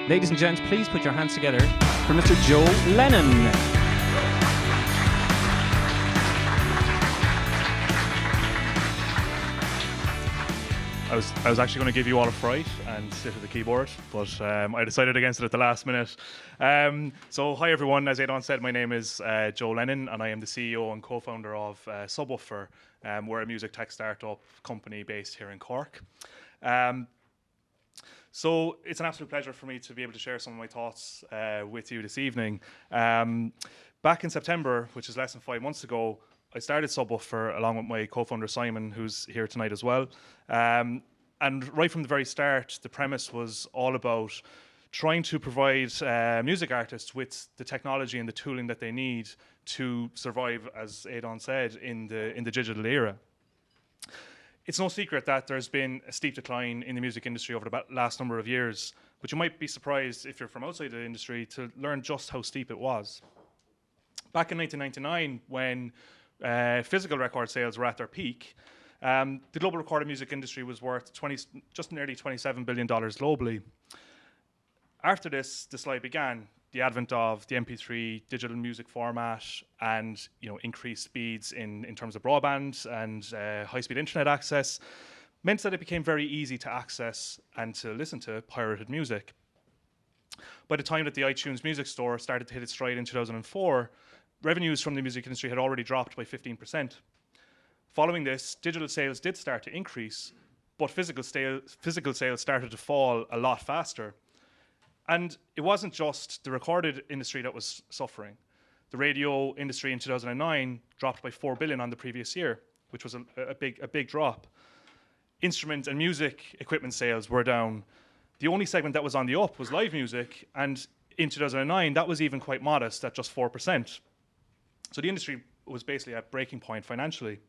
Ladies and gents, please put your hands together for Mr. Joe Lennon. I was actually going to give you all a fright and sit at the keyboard, but I decided against it at the last minute. So hi everyone, as Aidan said, my name is Joe Lennon and I am the CEO and co-founder of Subwoofr. We're a music tech startup company based here in Cork. So it's an absolute pleasure for me to be able to share some of my thoughts with you this evening. Back in September, which is less than 5 months ago, I started Subwoofr along with my co-founder Simon, who's here tonight as well. And right from the very start, the premise was all about trying to provide music artists with the technology and the tooling that they need to survive, as Aidan said, in the digital era. It's no secret that there's been a steep decline in the music industry over the last number of years, but you might be surprised if you're from outside the industry to learn just how steep it was. Back in 1999, when physical record sales were at their peak, the global recorded music industry was worth just nearly $27 billion globally. After this, the slide began. The advent of the MP3 digital music format and increased speeds in terms of broadband and high-speed internet access meant that it became very easy to access and to listen to pirated music. By the time that the iTunes Music Store started to hit its stride in 2004, revenues from the music industry had already dropped by 15%. Following this, digital sales did start to increase, but physical sales started to fall a lot faster. And it wasn't just the recorded industry that was suffering. The radio industry in 2009 dropped by $4 billion on the previous year, which was a big drop. Instrument and music equipment sales were down. The only segment that was on the up was live music, and in 2009, that was even quite modest at just 4%. So the industry was basically at breaking point financially.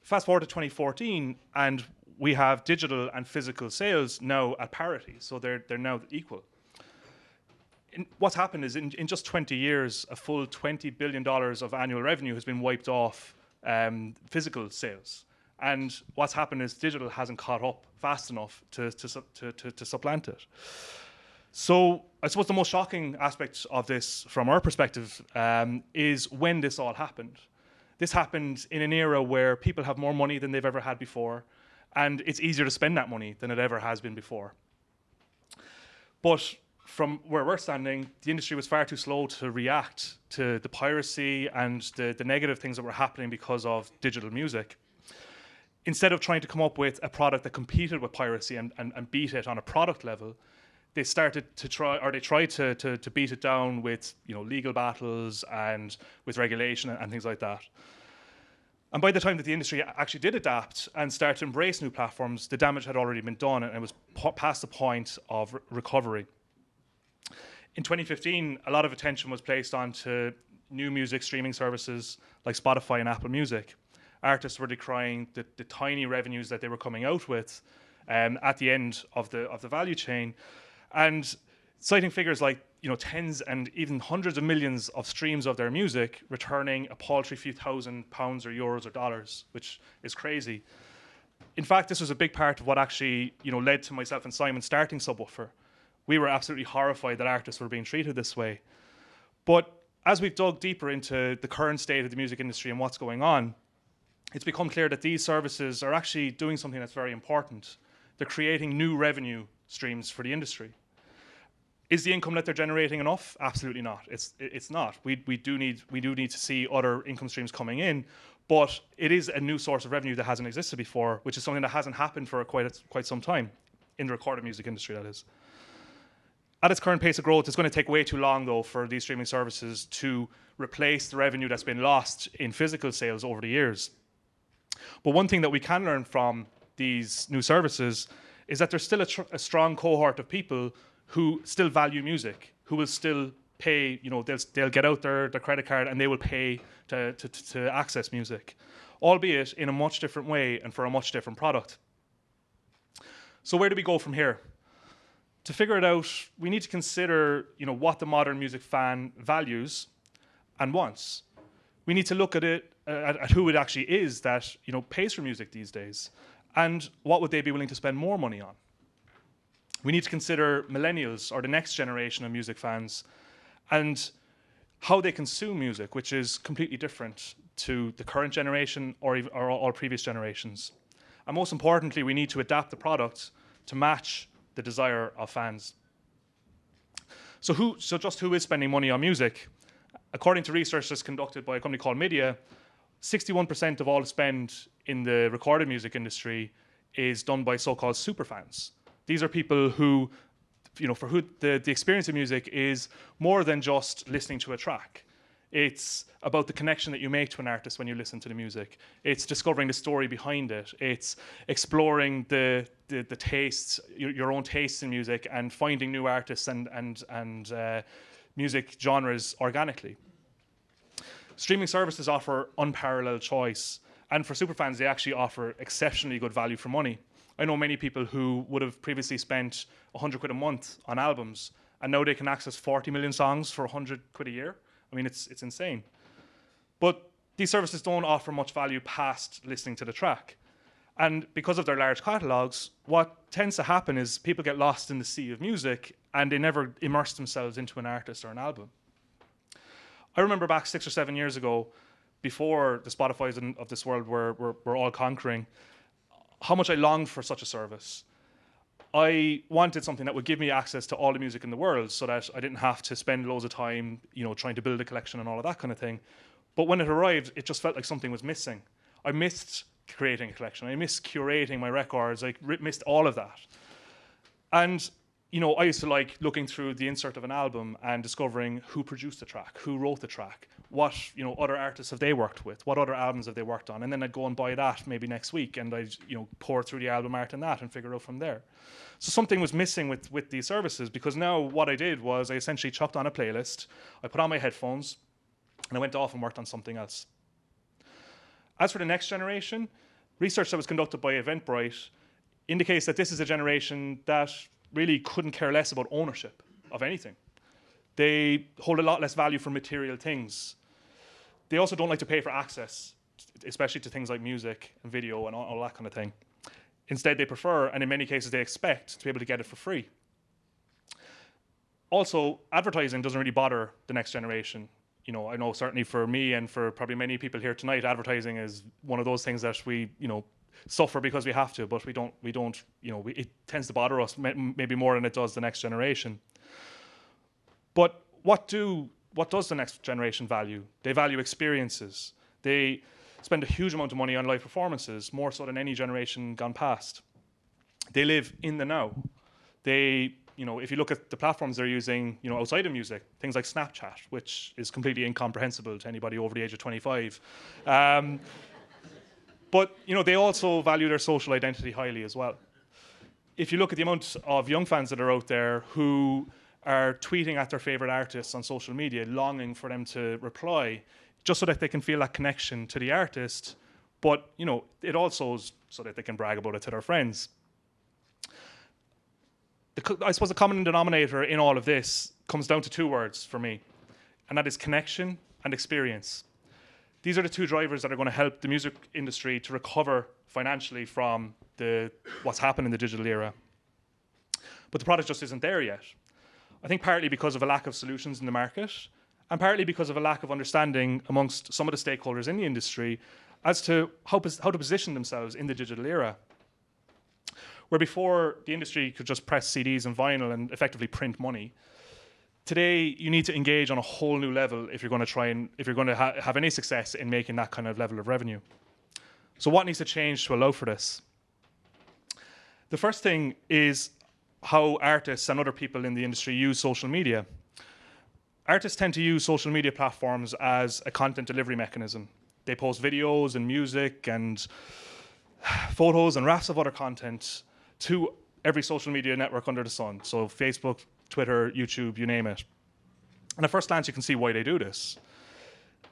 Fast forward to 2014, and we have digital and physical sales now at parity, so they're now equal. What's happened is in just 20 years, a full $20 billion of annual revenue has been wiped off physical sales. And what's happened is digital hasn't caught up fast enough to supplant it. So I suppose the most shocking aspect of this from our perspective is when this all happened. This happened in an era where people have more money than they've ever had before, and it's easier to spend that money than it ever has been before. But from where we're standing, the industry was far too slow to react to the piracy and the negative things that were happening because of digital music. Instead of trying to come up with a product that competed with piracy and beat it on a product level, they tried to beat it down with legal battles and with regulation and things like that. And by the time that the industry actually did adapt and start to embrace new platforms, the damage had already been done and it was past the point of recovery. In 2015, a lot of attention was placed onto new music streaming services like Spotify and Apple Music. Artists were decrying the tiny revenues that they were coming out with at the end of the value chain, and citing figures like tens and even hundreds of millions of streams of their music, returning a paltry few £1,000 or euros or dollars, which is crazy. In fact, this was a big part of what actually led to myself and Simon starting Subwoofr. We were absolutely horrified that artists were being treated this way. But as we've dug deeper into the current state of the music industry and what's going on, it's become clear that these services are actually doing something that's very important. They're creating new revenue streams for the industry. Is the income that they're generating enough? Absolutely not. It's not. We do need to see other income streams coming in, but it is a new source of revenue that hasn't existed before, which is something that hasn't happened for quite some time in the recorded music industry, that is. At its current pace of growth, it's going to take way too long, though, for these streaming services to replace the revenue that's been lost in physical sales over the years. But one thing that we can learn from these new services is that there's still a strong cohort of people who still value music, who will still pay, they'll get out their credit card and they will pay to access music, albeit in a much different way and for a much different product. So where do we go from here? To figure it out, we need to consider what the modern music fan values and wants. We need to look at it, at who it actually is that pays for music these days, and what would they be willing to spend more money on. We need to consider millennials, or the next generation of music fans, and how they consume music, which is completely different to the current generation or all previous generations. And most importantly, we need to adapt the product to match the desire of fans. So just who is spending money on music? According to research that's conducted by a company called Media, 61% of all spend in the recorded music industry is done by so-called superfans. These are people who, for who the experience of music is more than just listening to a track. It's about the connection that you make to an artist when you listen to the music. It's discovering the story behind it. It's exploring the tastes, your own tastes in music, and finding new artists and music genres organically. Streaming services offer unparalleled choice, and for superfans, they actually offer exceptionally good value for money. I know many people who would have previously spent 100 quid a month on albums, and now they can access 40 million songs for 100 quid a year. I mean, it's insane. But these services don't offer much value past listening to the track. And because of their large catalogues, what tends to happen is people get lost in the sea of music and they never immerse themselves into an artist or an album. I remember back 6 or 7 years ago, before the Spotifys of this world were all conquering, how much I longed for such a service. I wanted something that would give me access to all the music in the world so that I didn't have to spend loads of time, trying to build a collection and all of that kind of thing. But when it arrived, it just felt like something was missing. I missed creating a collection. I missed curating my records. I missed all of that. And, I used to like looking through the insert of an album and discovering who produced the track, who wrote the track, what, other artists have they worked with, what other albums have they worked on, and then I'd go and buy that maybe next week, and I'd, pour through the album art and that and figure out from there. So something was missing with these services, because now what I did was I essentially chucked on a playlist, I put on my headphones, and I went off and worked on something else. As for the next generation, research that was conducted by Eventbrite indicates that this is a generation that really couldn't care less about ownership of anything. They hold a lot less value for material things. They also don't like to pay for access, especially to things like music and video and all that kind of thing. Instead, they prefer, and in many cases they expect, to be able to get it for free. Also, advertising doesn't really bother the next generation. I know certainly for me and for probably many people here tonight, advertising is one of those things that we, suffer because we have to, but it tends to bother us maybe more than it does the next generation. But what does the next generation value? They value experiences. They spend a huge amount of money on live performances, more so than any generation gone past. They live in the now. They, if you look at the platforms they're using, outside of music, things like Snapchat, which is completely incomprehensible to anybody over the age of 25. But they also value their social identity highly as well. If you look at the amount of young fans that are out there who are tweeting at their favorite artists on social media, longing for them to reply, just so that they can feel that connection to the artist, but it also is so that they can brag about it to their friends. I suppose the common denominator in all of this comes down to two words for me, and that is connection and experience. These are the two drivers that are going to help the music industry to recover financially from what's happened in the digital era. But the product just isn't there yet. I think partly because of a lack of solutions in the market, and partly because of a lack of understanding amongst some of the stakeholders in the industry as to how to position themselves in the digital era. Where before the industry could just press CDs and vinyl and effectively print money, today you need to engage on a whole new level if you're going to have any success in making that kind of level of revenue. So what needs to change to allow for this? The first thing is how artists and other people in the industry use social media. Artists tend to use social media platforms as a content delivery mechanism. They post videos and music and photos and rafts of other content to every social media network under the sun. So Facebook, Twitter, YouTube, you name it. And at first glance, you can see why they do this.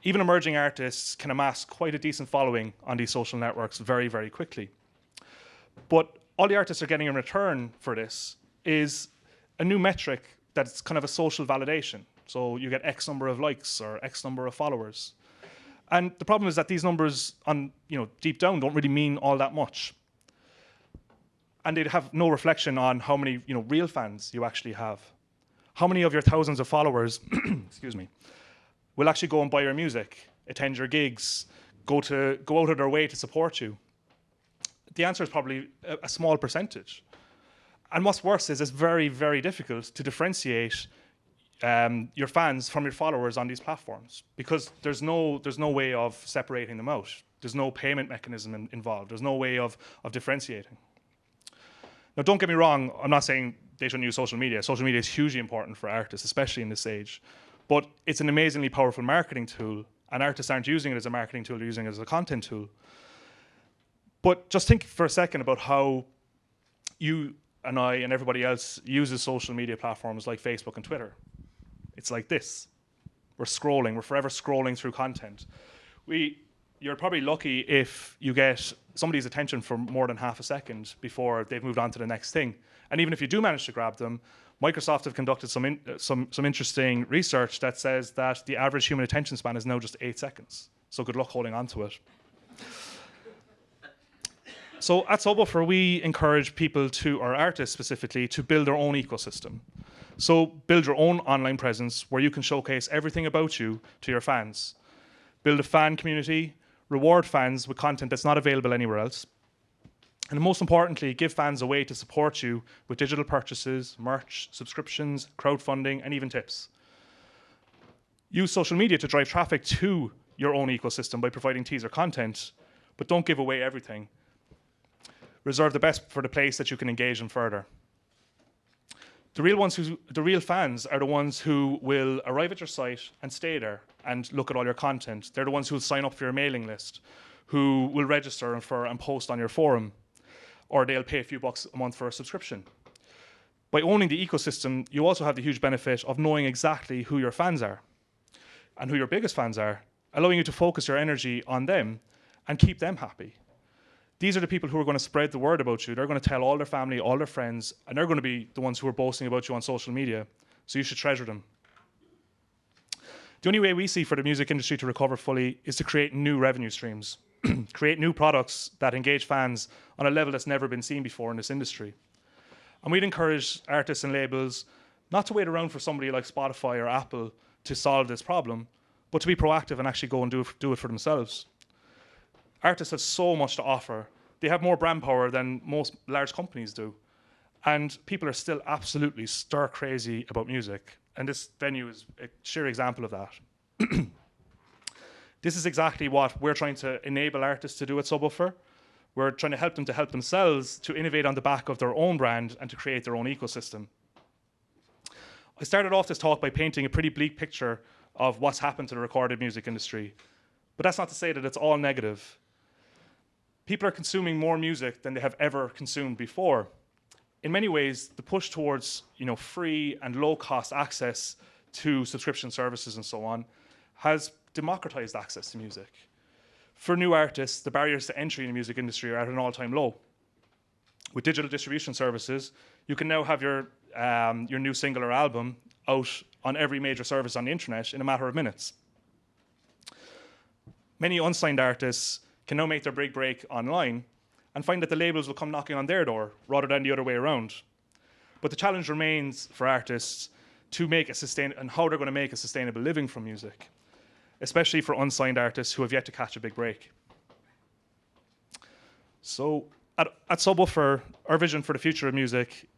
Even emerging artists can amass quite a decent following on these social networks very, very quickly. But all the artists are getting in return for this is a new metric that's kind of a social validation. So you get X number of likes or X number of followers. And the problem is that these numbers deep down don't really mean all that much. And they'd have no reflection on how many real fans you actually have. How many of your thousands of followers, excuse me, will actually go and buy your music, attend your gigs, go out of their way to support you? The answer is probably a small percentage. And what's worse is it's very, very difficult to differentiate your fans from your followers on these platforms, because there's no way of separating them out. There's no payment mechanism involved. There's no way of differentiating. Now, don't get me wrong, I'm not saying they shouldn't use social media. Social media is hugely important for artists, especially in this age. But it's an amazingly powerful marketing tool, and artists aren't using it as a marketing tool, they're using it as a content tool. But just think for a second about how you and I and everybody else uses social media platforms like Facebook and Twitter. It's like this. We're forever scrolling through content. You're probably lucky if you get somebody's attention for more than half a second before they've moved on to the next thing. And even if you do manage to grab them, Microsoft have conducted some interesting research that says that the average human attention span is now just 8 seconds. So good luck holding on to it. So at Subwoofr, we encourage people or artists specifically, to build their own ecosystem. So build your own online presence where you can showcase everything about you to your fans. Build a fan community, reward fans with content that's not available anywhere else. And most importantly, give fans a way to support you with digital purchases, merch, subscriptions, crowdfunding, and even tips. Use social media to drive traffic to your own ecosystem by providing teaser content, but don't give away everything. Reserve the best for the place that you can engage in further. The real fans are the ones who will arrive at your site and stay there and look at all your content. They're the ones who will sign up for your mailing list, who will register and post on your forum, or they'll pay a few bucks a month for a subscription. By owning the ecosystem, you also have the huge benefit of knowing exactly who your fans are and who your biggest fans are, allowing you to focus your energy on them and keep them happy. These are the people who are going to spread the word about you. They're going to tell all their family, all their friends, and they're going to be the ones who are boasting about you on social media. So you should treasure them. The only way we see for the music industry to recover fully is to create new revenue streams, create new products that engage fans on a level that's never been seen before in this industry. And we'd encourage artists and labels not to wait around for somebody like Spotify or Apple to solve this problem, but to be proactive and actually go and do it for themselves. Artists have so much to offer. They have more brand power than most large companies do. And people are still absolutely stir crazy about music. And this venue is a sheer example of that. This is exactly what we're trying to enable artists to do at Subwoofr. We're trying to help them to help themselves to innovate on the back of their own brand and to create their own ecosystem. I started off this talk by painting a pretty bleak picture of what's happened to the recorded music industry. But that's not to say that it's all negative. People are consuming more music than they have ever consumed before. In many ways, the push towards free and low-cost access to subscription services and so on has democratized access to music. For new artists, the barriers to entry in the music industry are at an all-time low. With digital distribution services, you can now have your new single or album out on every major service on the internet in a matter of minutes. Many unsigned artists can now make their big break online and find that the labels will come knocking on their door rather than the other way around. But the challenge remains for artists to make and how they're going to make a sustainable living from music, especially for unsigned artists who have yet to catch a big break. So at Subwoofr, our vision for the future of music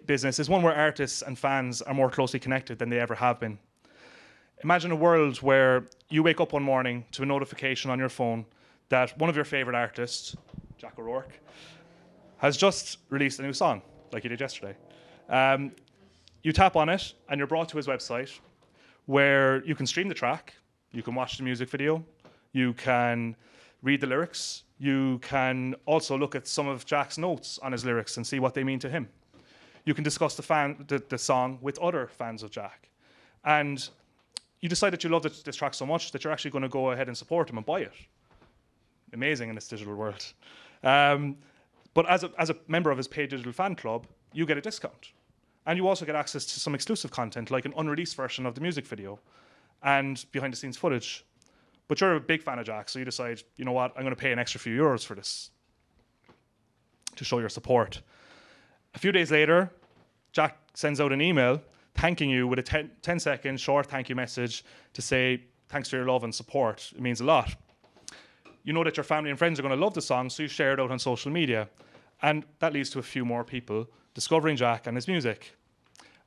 business is one where artists and fans are more closely connected than they ever have been. Imagine a world where you wake up one morning to a notification on your phone that one of your favorite artists, Jack O'Rourke, has just released a new song, like he did yesterday. You tap on it, and you're brought to his website, where you can stream the track, you can watch the music video, you can read the lyrics, you can also look at some of Jack's notes on his lyrics and see what they mean to him. You can discuss the song with other fans of Jack. And you decide that you love this track so much that you're actually going to go ahead and support him and buy it. Amazing in this digital world. But as a member of his paid digital fan club, you get a discount. And you also get access to some exclusive content, like an unreleased version of the music video and behind-the-scenes footage. But you're a big fan of Jack, so you decide, you know what, I'm going to pay an extra few euros for this to show your support. A few days later, Jack sends out an email thanking you with a 10-second short thank you message to say, thanks for your love and support. It means a lot. You know that your family and friends are going to love the song, so you share it out on social media. And that leads to a few more people discovering Jack and his music.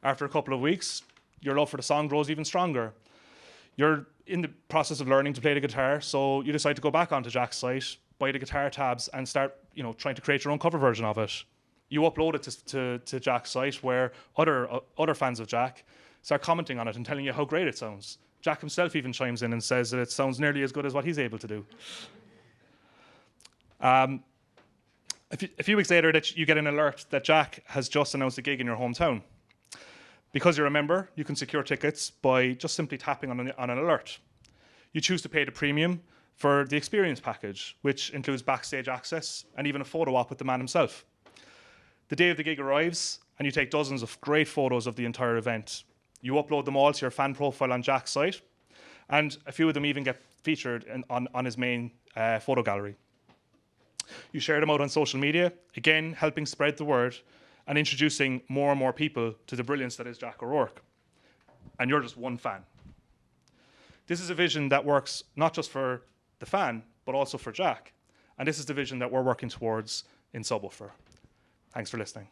After a couple of weeks, your love for the song grows even stronger. You're in the process of learning to play the guitar, so you decide to go back onto Jack's site, buy the guitar tabs, and start, trying to create your own cover version of it. You upload it to Jack's site, where other fans of Jack start commenting on it and telling you how great it sounds. Jack himself even chimes in and says that it sounds nearly as good as what he's able to do. A few weeks later, you get an alert that Jack has just announced a gig in your hometown. Because you're a member, you can secure tickets by just simply tapping on an alert. You choose to pay the premium for the experience package, which includes backstage access and even a photo op with the man himself. The day of the gig arrives, and you take dozens of great photos of the entire event. You upload them all to your fan profile on Jack's site, and a few of them even get featured on his main photo gallery. You share them out on social media, again helping spread the word and introducing more and more people to the brilliance that is Jack O'Rourke. And you're just one fan. This is a vision that works not just for the fan, but also for Jack. And this is the vision that we're working towards in Subwoofr. Thanks for listening.